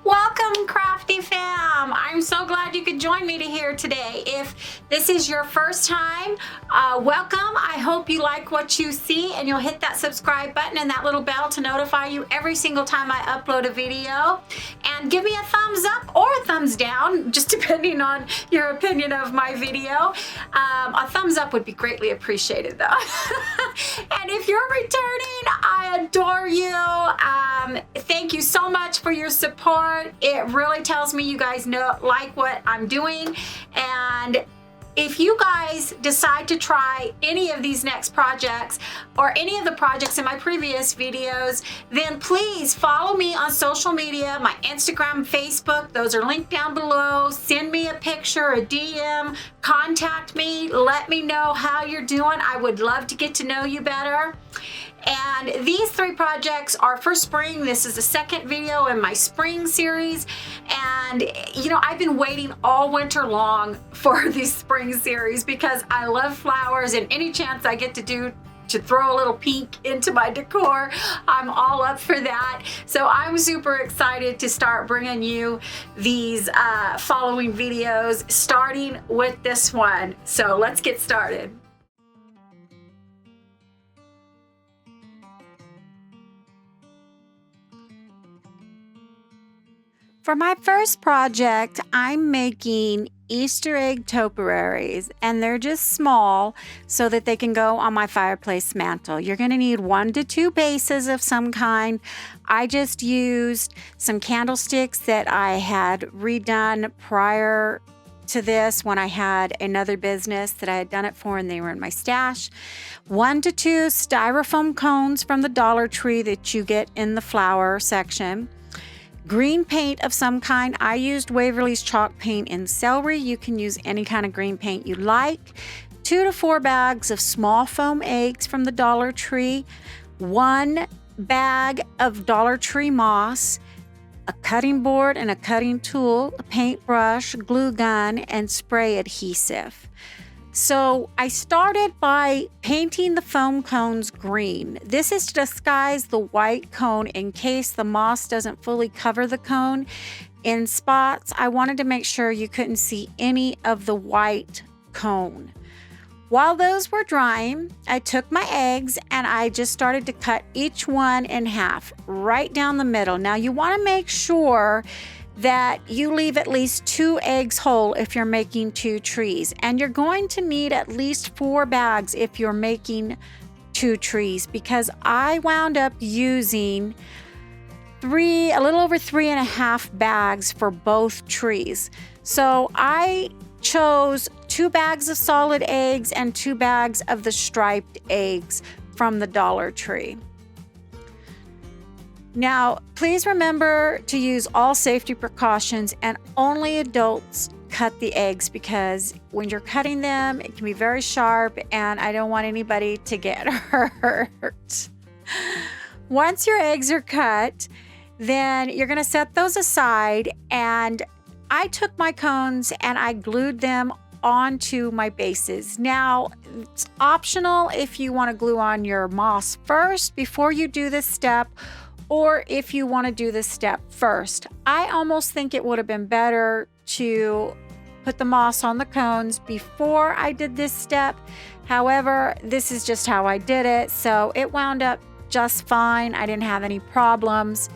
Welcome, Crafty fam. I'm so glad you could join me here today. If this is your first time, welcome. I hope you like what you see and you'll hit that subscribe button and that little bell to notify you every single time I upload a video. And give me a thumbs up or a thumbs down, just depending on your opinion of my video. A thumbs up would be greatly appreciated though. And if you're returning, I adore you. Thank you so much for your support. It really tells me you guys like what I'm doing. And if you guys decide to try any of these next projects or any of the projects in my previous videos, then please follow me on social media, my Instagram, Facebook, those are linked down below. Send me a picture, a DM, contact me, let me know how you're doing. I would love to get to know you better. And these 3 projects are for spring. This is the second video in my spring series. And you know, I've been waiting all winter long for this spring series because I love flowers, and any chance I get to throw a little pink into my decor, I'm all up for that. So I'm super excited to start bringing you these following videos, starting with this one. So let's get started. For my first project, I'm making Easter egg topiaries, and they're just small so that they can go on my fireplace mantle. You're going to need 1 to 2 bases of some kind. I just used some candlesticks that I had redone prior to this when I had another business that I had done it for and they were in my stash. 1 to 2 styrofoam cones from the Dollar Tree that you get in the flower section. Green paint of some kind. I used Waverly's chalk paint in celery. You can use any kind of green paint you like. 2 to 4 bags of small foam eggs from the Dollar Tree. 1 bag of Dollar Tree moss. A cutting board and a cutting tool, a paintbrush, glue gun, and spray adhesive. So I started by painting the foam cones green. This is to disguise the white cone in case the moss doesn't fully cover the cone. In spots, I wanted to make sure you couldn't see any of the white cone. While those were drying, I took my eggs and I just started to cut each one in half, right down the middle. Now you want to make sure that you leave at least 2 eggs whole if you're making 2 trees. And you're going to need at least 4 bags if you're making 2 trees, because I wound up using a little over 3.5 bags for both trees. So I chose 2 bags of solid eggs and 2 bags of the striped eggs from the Dollar Tree. Now, please remember to use all safety precautions and only adults cut the eggs, because when you're cutting them, it can be very sharp and I don't want anybody to get hurt. Once your eggs are cut, then you're going to set those aside, and I took my cones and I glued them onto my bases. Now, it's optional if you want to glue on your moss first before you do this step, or if you want to do this step first. I almost think it would have been better to put the moss on the cones before I did this step. However, this is just how I did it, so it wound up just fine. I didn't have any problems.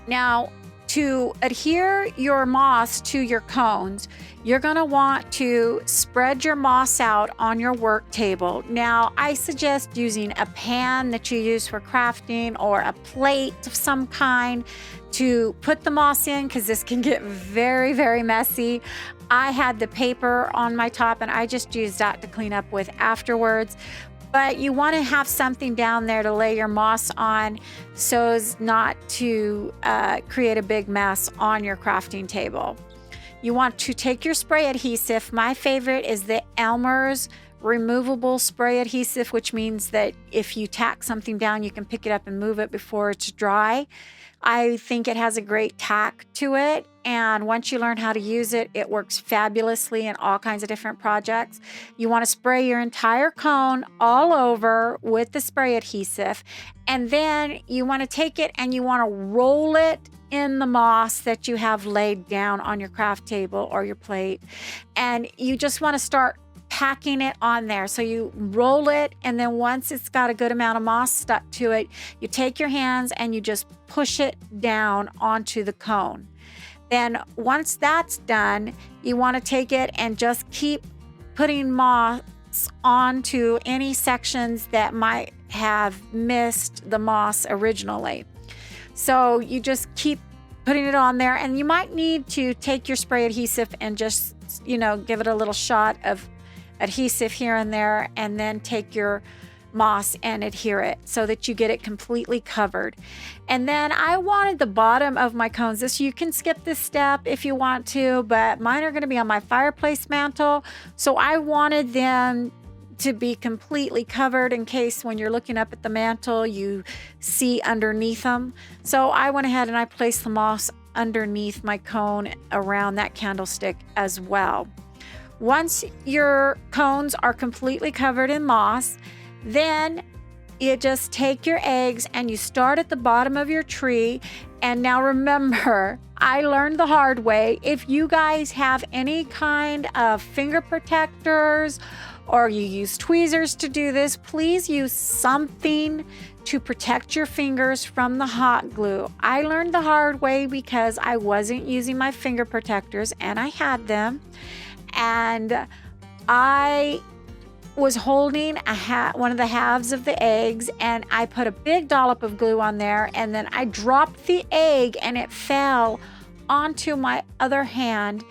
Now, to adhere your moss to your cones, you're going to want to spread your moss out on your work table. Now, I suggest using a pan that you use for crafting or a plate of some kind to put the moss in, because this can get very, very messy. I had the paper on my top and I just used that to clean up with afterwards. But you want to have something down there to lay your moss on so as not to create a big mess on your crafting table. You want to take your spray adhesive. My favorite is the Elmer's removable spray adhesive, which means that if you tack something down, you can pick it up and move it before it's dry. I think it has a great tack to it, and once you learn how to use it, it works fabulously in all kinds of different projects. You want to spray your entire cone all over with the spray adhesive, and then you want to take it and you want to roll it in the moss that you have laid down on your craft table or your plate, and you just want to start packing it on there. So you roll it, and then once it's got a good amount of moss stuck to it, you take your hands and you just push it down onto the cone. Then once that's done, you want to take it and just keep putting moss onto any sections that might have missed the moss originally. So you just keep putting it on there, and you might need to take your spray adhesive and just, give it a little shot of adhesive here and there, and then take your moss and adhere it so that you get it completely covered. And then I wanted the bottom of my cones. You can skip this step if you want to, but mine are going to be on my fireplace mantle. So I wanted them to be completely covered in case when you're looking up at the mantle, you see underneath them. So I went ahead and I placed the moss underneath my cone around that candlestick as well. Once your cones are completely covered in moss, then you just take your eggs and you start at the bottom of your tree. And now remember, I learned the hard way. If you guys have any kind of finger protectors or you use tweezers to do this, please use something to protect your fingers from the hot glue. I learned the hard way because I wasn't using my finger protectors and I had them. And I was holding one of the halves of the eggs, and I put a big dollop of glue on there, and then I dropped the egg and it fell onto my other hand,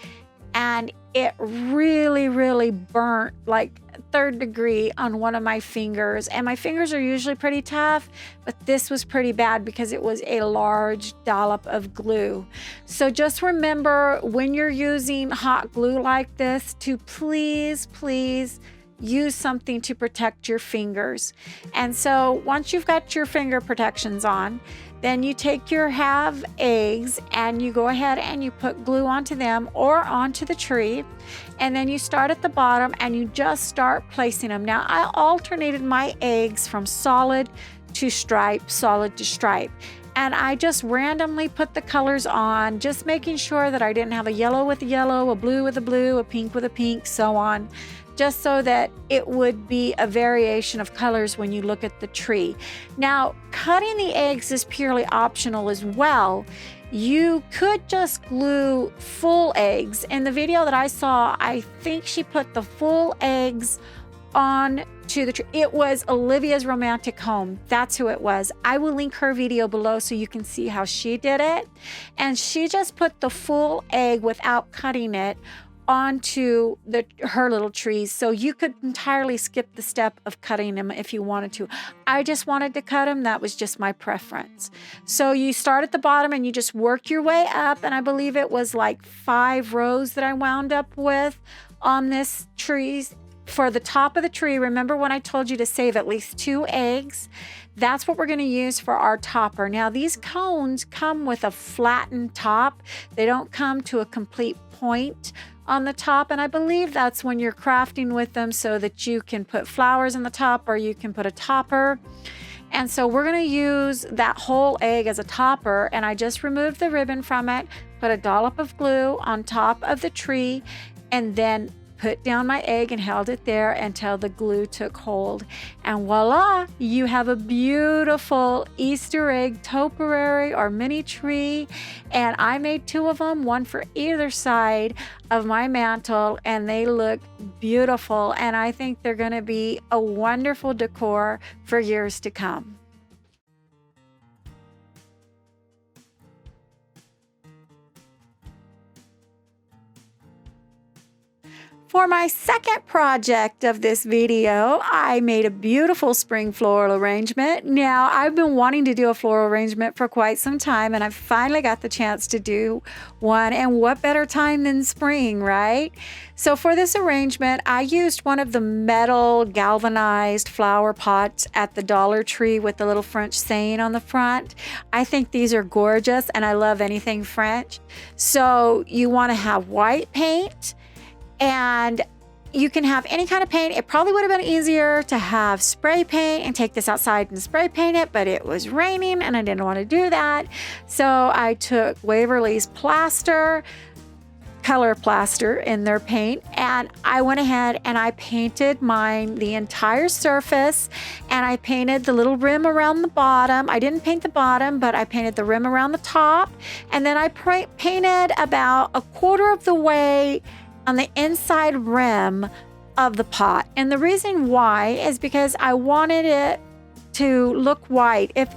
and it really burnt like 3rd degree on one of my fingers. And my fingers are usually pretty tough, but this was pretty bad because it was a large dollop of glue. So just remember when you're using hot glue like this to please use something to protect your fingers. And so once you've got your finger protections on, then you take your half eggs and you go ahead and you put glue onto them or onto the tree. And then you start at the bottom and you just start placing them. Now I alternated my eggs from solid to stripe. And I just randomly put the colors on, just making sure that I didn't have a yellow with a yellow, a blue with a blue, a pink with a pink, so on, just so that it would be a variation of colors when you look at the tree. Now, cutting the eggs is purely optional as well. You could just glue full eggs. In the video that I saw, I think she put the full eggs on to the tree. It was Olivia's Romantic Home. That's who it was. I will link her video below so you can see how she did it. And she just put the full egg without cutting it onto her little trees. So you could entirely skip the step of cutting them if you wanted to. I just wanted to cut them. That was just my preference. So you start at the bottom and you just work your way up. And I believe it was like 5 rows that I wound up with on this tree. For the top of the tree, remember when I told you to save at least 2 eggs? That's what we're going to use for our topper. Now, these cones come with a flattened top. They don't come to a complete point on the top, and I believe that's when you're crafting with them so that you can put flowers in the top or you can put a topper. And so we're going to use that whole egg as a topper, and I just removed the ribbon from it, put a dollop of glue on top of the tree, and then put down my egg and held it there until the glue took hold. And voila, you have a beautiful Easter egg topiary or mini tree. And I made 2 of them, one for either side of my mantle, and they look beautiful. And I think they're going to be a wonderful decor for years to come. For my second project of this video, I made a beautiful spring floral arrangement. Now, I've been wanting to do a floral arrangement for quite some time, and I finally got the chance to do one. And what better time than spring, right? So for this arrangement, I used one of the metal galvanized flower pots at the Dollar Tree with the little French saying on the front. I think these are gorgeous, and I love anything French. So you want to have white paint, and you can have any kind of paint. It probably would have been easier to have spray paint and take this outside and spray paint it, but it was raining and I didn't want to do that. So I took Waverly's plaster, color plaster in their paint, and I went ahead and I painted mine the entire surface, and I painted the little rim around the bottom. I didn't paint the bottom, but I painted the rim around the top, and then I painted about a quarter of the way on the inside rim of the pot. And the reason why is because I wanted it to look white. If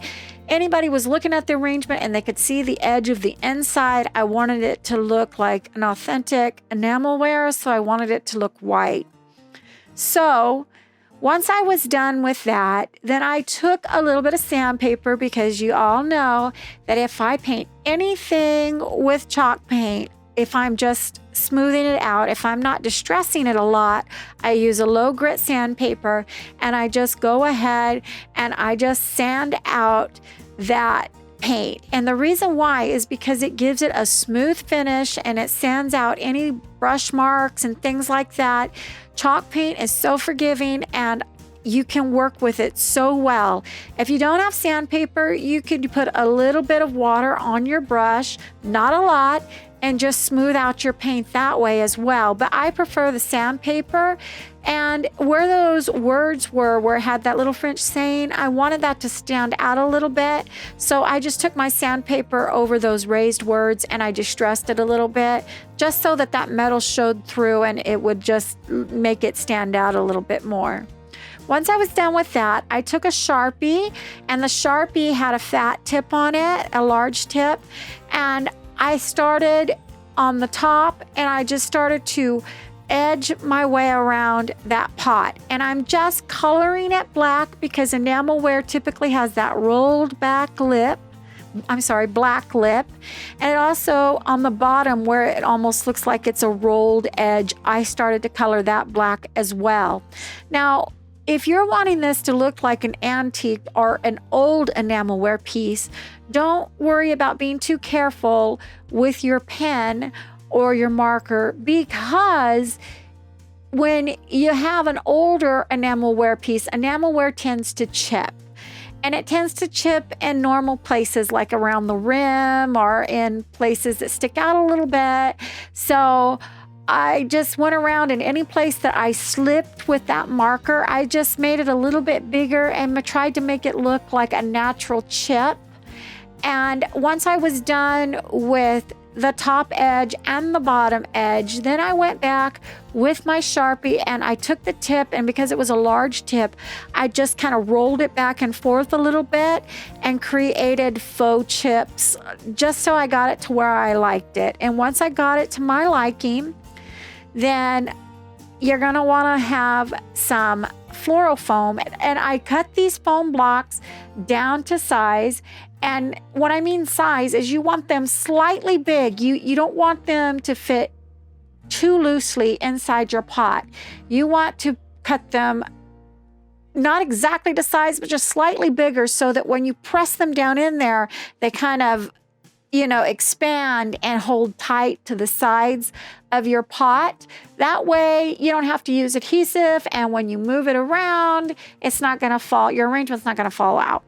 anybody was looking at the arrangement and they could see the edge of the inside, I wanted it to look like an authentic enamelware, so I wanted it to look white. So once I was done with that, then I took a little bit of sandpaper, because you all know that if I paint anything with chalk paint, if I'm just smoothing it out, if I'm not distressing it a lot, I use a low grit sandpaper, and I just go ahead and I just sand out that paint. And the reason why is because it gives it a smooth finish and it sands out any brush marks and things like that. Chalk paint is so forgiving, and you can work with it so well. If you don't have sandpaper, you could put a little bit of water on your brush, not a lot, and just smooth out your paint that way as well. But I prefer the sandpaper. And where those words were, where it had that little French saying, I wanted that to stand out a little bit. So I just took my sandpaper over those raised words and I distressed it a little bit, just so that that metal showed through and it would just make it stand out a little bit more. Once I was done with that, I took a Sharpie, and the Sharpie had a fat tip on it, a large tip, and I started on the top, and I just started to edge my way around that pot. And I'm just coloring it black, because enamelware typically has that rolled back lip. Black lip. And it also, on the bottom where it almost looks like it's a rolled edge, I started to color that black as well. Now, if you're wanting this to look like an antique or an old enamelware piece, don't worry about being too careful with your pen or your marker, because when you have an older enamelware piece, enamelware tends to chip. And it tends to chip in normal places, like around the rim or in places that stick out a little bit. So I just went around, in any place that I slipped with that marker, I just made it a little bit bigger and tried to make it look like a natural chip. And once I was done with the top edge and the bottom edge, then I went back with my Sharpie and I took the tip, and because it was a large tip, I just kind of rolled it back and forth a little bit and created faux chips, just so I got it to where I liked it. And once I got it to my liking, then you're going to want to have some floral foam. And I cut these foam blocks down to size. And what I mean size is you want them slightly big. You don't want them to fit too loosely inside your pot. You want to cut them not exactly to size, but just slightly bigger, so that when you press them down in there, they kind of, expand and hold tight to the sides of your pot. That way you don't have to use adhesive, and when you move it around, it's not going to fall, your arrangement's not going to fall out.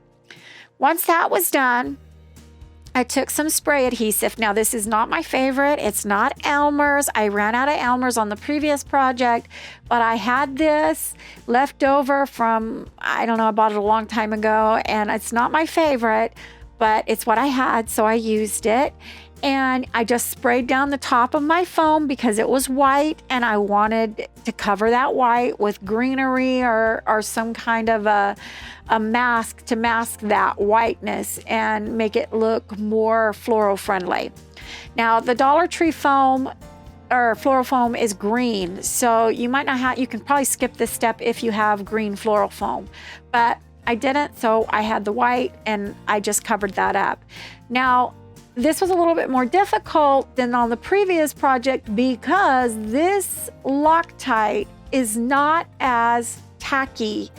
Once that was done, I took some spray adhesive. Now, this is not my favorite. It's not Elmer's. I ran out of Elmer's on the previous project, but I had this left over from, I bought it a long time ago, and it's not my favorite, but it's what I had, so I used it. And I just sprayed down the top of my foam because it was white, and I wanted to cover that white with greenery or some kind of a mask to mask that whiteness and make it look more floral friendly. Now, the Dollar Tree foam or floral foam is green. So you might not have, you can probably skip this step if you have green floral foam, but I didn't. So I had the white and I just covered that up. Now, this was a little bit more difficult than on the previous project because this Loctite is not as tacky,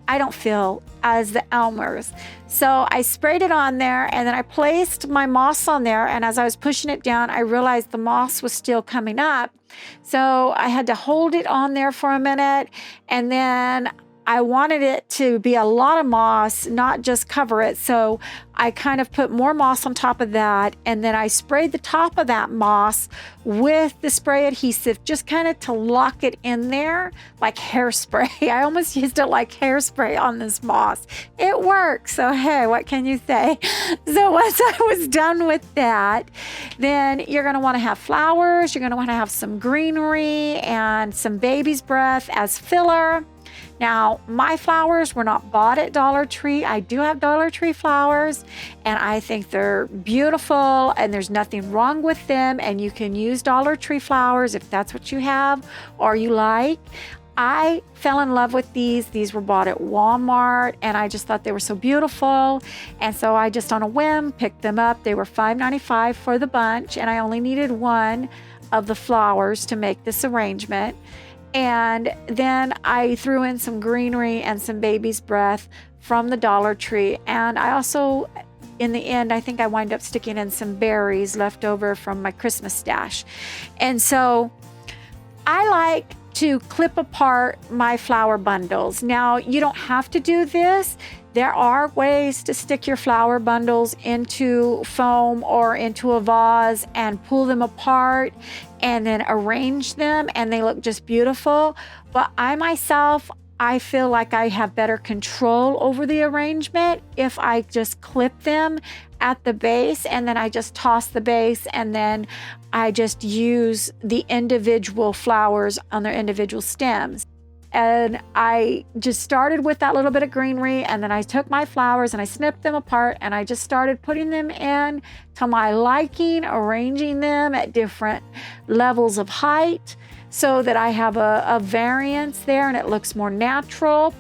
I don't feel, as the Elmer's. So I sprayed it on there and then I placed my moss on there, and as I was pushing it down, I realized the moss was still coming up. So I had to hold it on there for a minute, and then I wanted it to be a lot of moss, not just cover it. So I kind of put more moss on top of that, and then I sprayed the top of that moss with the spray adhesive, just kind of to lock it in there like hairspray. I almost used it like hairspray on this moss. It works. So hey, what can you say? So once I was done with that, then you're going to want to have flowers. You're going to want to have some greenery and some baby's breath as filler. Now, my flowers were not bought at Dollar Tree. I do have Dollar Tree flowers, and I think they're beautiful, and there's nothing wrong with them, and you can use Dollar Tree flowers if that's what you have or you like. I fell in love with these. These were bought at Walmart, and I just thought they were so beautiful, and so I just on a whim picked them up. They were $5.95 for the bunch, and I only needed one of the flowers to make this arrangement. And then I threw in some greenery and some baby's breath from the Dollar Tree. And I also, in the end, I think I wind up sticking in some berries left over from my Christmas stash. And so I like to clip apart my flower bundles. Now, you don't have to do this. There are ways to stick your flower bundles into foam or into a vase and pull them apart and then arrange them, and they look just beautiful. But I myself, I feel like I have better control over the arrangement if I just clip them at the base, and then I just toss the base, and then I just use the individual flowers on their individual stems. And I just started with that little bit of greenery, and then I took my flowers and I snipped them apart, and I just started putting them in to my liking, arranging them at different levels of height so that I have a variance there and it looks more natural.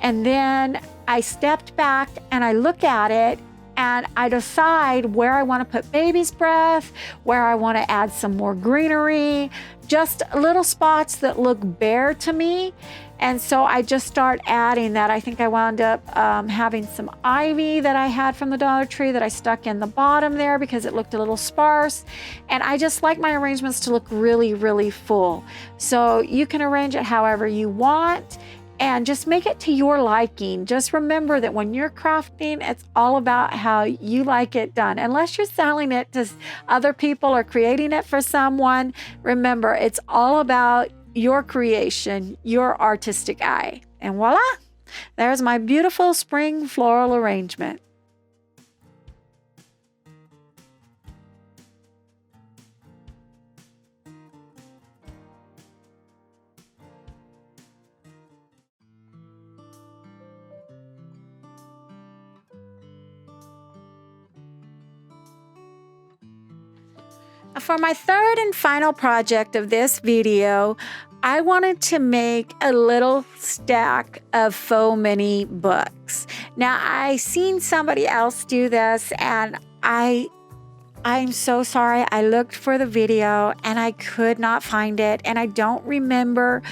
And then I stepped back and I look at it, and I decide where I want to put baby's breath, where I want to add some more greenery, just little spots that look bare to me. And so I just start adding that. I think I wound up having some ivy that I had from the Dollar Tree that I stuck in the bottom there because it looked a little sparse. And I just like my arrangements to look really, really full. So you can arrange it however you want, and just make it to your liking. Just remember that when you're crafting, it's all about how you like it done. Unless you're selling it to other people or creating it for someone, remember, it's all about your creation, your artistic eye. And voila, there's my beautiful spring floral arrangement. For my third and final project of this video, I wanted to make a little stack of faux mini books. Now, I seen somebody else do this, and I'm so sorry. I looked for the video and I could not find it, and I don't remember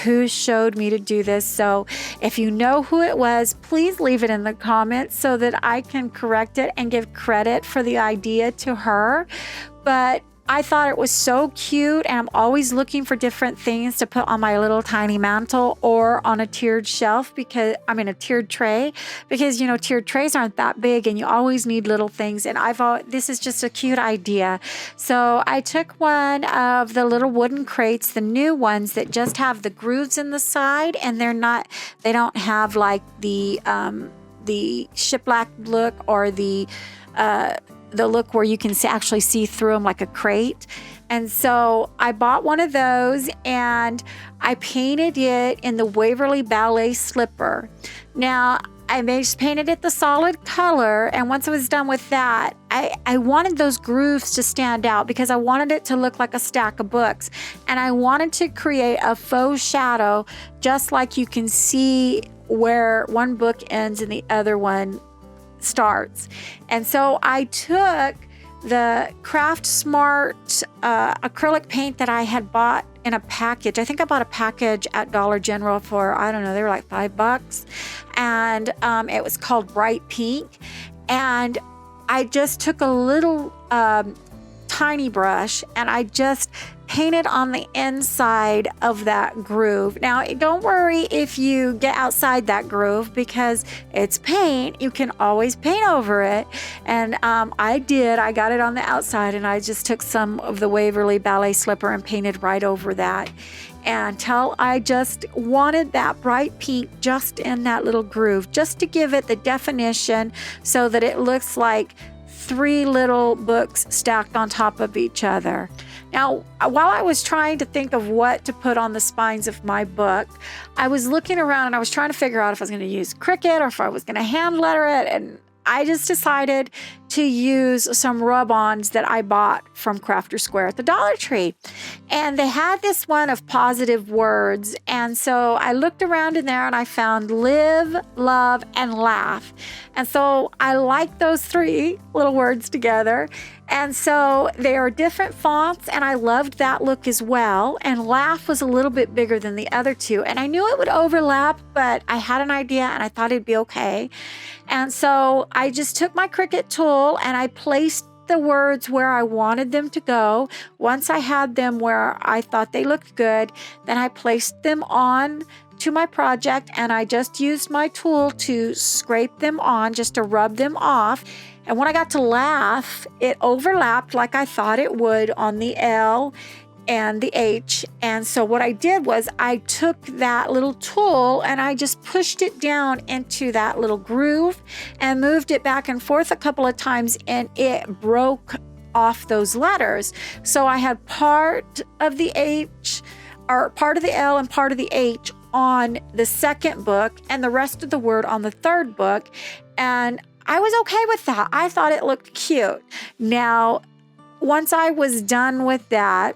who showed me to do this. So if you know who it was, please leave it in the comments so that I can correct it and give credit for the idea to her. But I thought it was so cute, and I'm always looking for different things to put on my little tiny mantle or on a tiered shelf because, a tiered tray, because, tiered trays aren't that big and you always need little things. And I thought this is just a cute idea. So I took one of the little wooden crates, the new ones that just have the grooves in the side, and they don't have like the shiplap look or the look where you can actually see through them like a crate. And so I bought one of those and I painted it in the Waverly Ballet slipper. Now, I just painted it the solid color. And once I was done with that, I wanted those grooves to stand out because I wanted it to look like a stack of books. And I wanted to create a faux shadow, just like you can see where one book ends and the other one starts. And so I took the Craft Smart acrylic paint that I had bought in a package. I think I bought a package at Dollar General for, I don't know, they were like $5. And it was called Bright Pink. And I just took a little tiny brush and I just painted on the inside of that groove. Now, don't worry if you get outside that groove because it's paint. You can always paint over it. And I did. I got it on the outside and I just took some of the Waverly Ballet Slipper and painted right over that until I just wanted that bright pink just in that little groove, just to give it the definition so that it looks like 3 little books stacked on top of each other. Now, while I was trying to think of what to put on the spines of my book, I was looking around and I was trying to figure out if I was going to use Cricut or if I was going to hand letter it. And I just decided to use some rub-ons that I bought from Crafter Square at the Dollar Tree. And they had this one of positive words. And so I looked around in there and I found live, love, and laugh. And so I like those 3 little words together. And so they are different fonts and I loved that look as well. And laugh was a little bit bigger than the other 2. And I knew it would overlap, but I had an idea and I thought it'd be okay. And so I just took my Cricut tool and I placed the words where I wanted them to go. Once I had them where I thought they looked good, then I placed them on to my project and I just used my tool to scrape them on, just to rub them off. And when I got to laugh, it overlapped like I thought it would on the L and the H. And so what I did was I took that little tool and I just pushed it down into that little groove and moved it back and forth a couple of times and it broke off those letters. So I had part of the H or part of the L and part of the H on the second book and the rest of the word on the third book. And I was okay with that. I thought it looked cute. Now, once I was done with that,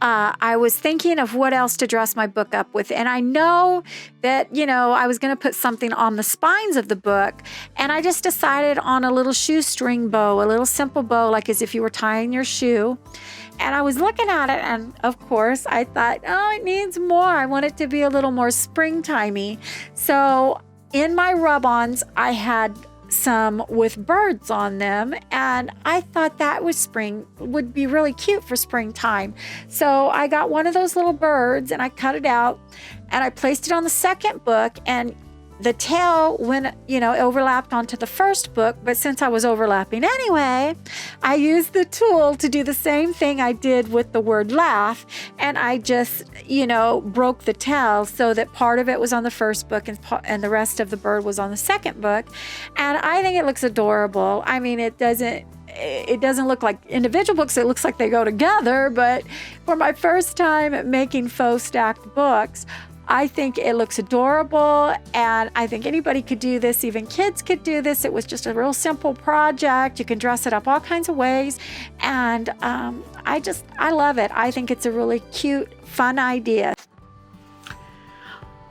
I was thinking of what else to dress my book up with. And I know that, I was going to put something on the spines of the book. And I just decided on a little shoestring bow, a little simple bow, like as if you were tying your shoe. And I was looking at it and of course I thought, it needs more. I want it to be a little more springtimey. So in my rub-ons, I had some with birds on them and I thought that would be really cute for springtime. So I got one of those little birds and I cut it out and I placed it on the second book and the tail overlapped onto the first book, but since I was overlapping anyway, I used the tool to do the same thing I did with the word laugh, and I just, broke the tail so that part of it was on the first book and the rest of the bird was on the second book, and I think it looks adorable. I mean, it doesn't look like individual books, it looks like they go together, but for my first time making faux stacked books, I think it looks adorable and I think anybody could do this, even kids could do this. It was just a real simple project. You can dress it up all kinds of ways and I love it. I think it's a really cute, fun idea.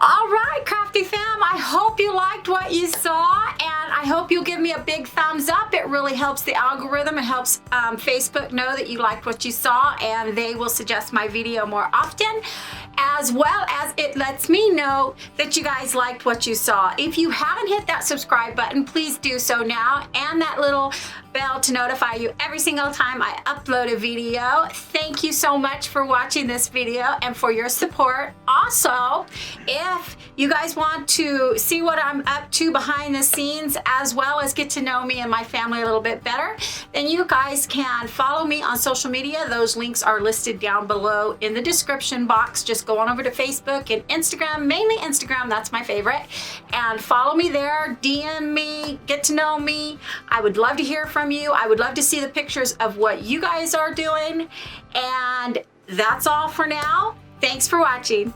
All right, Crafty fam, I hope you liked what you saw and I hope you'll give me a big thumbs up. It really helps the algorithm. It helps Facebook know that you liked what you saw and they will suggest my video more often, as well as it lets me know that you guys liked what you saw. If you haven't hit that subscribe button, please do so now and that little bell to notify you every single time I upload a video. Thank you so much for watching this video and for your support. Also, if you guys want to see what I'm up to behind the scenes as well as get to know me and my family a little bit better, then you guys can follow me on social media. Those links are listed down below in the description box. Just go on over to Facebook and Instagram, mainly Instagram, that's my favorite, and follow me there, DM me, get to know me. I would love to hear from you. I would love to see the pictures of what you guys are doing. And that's all for now. Thanks for watching.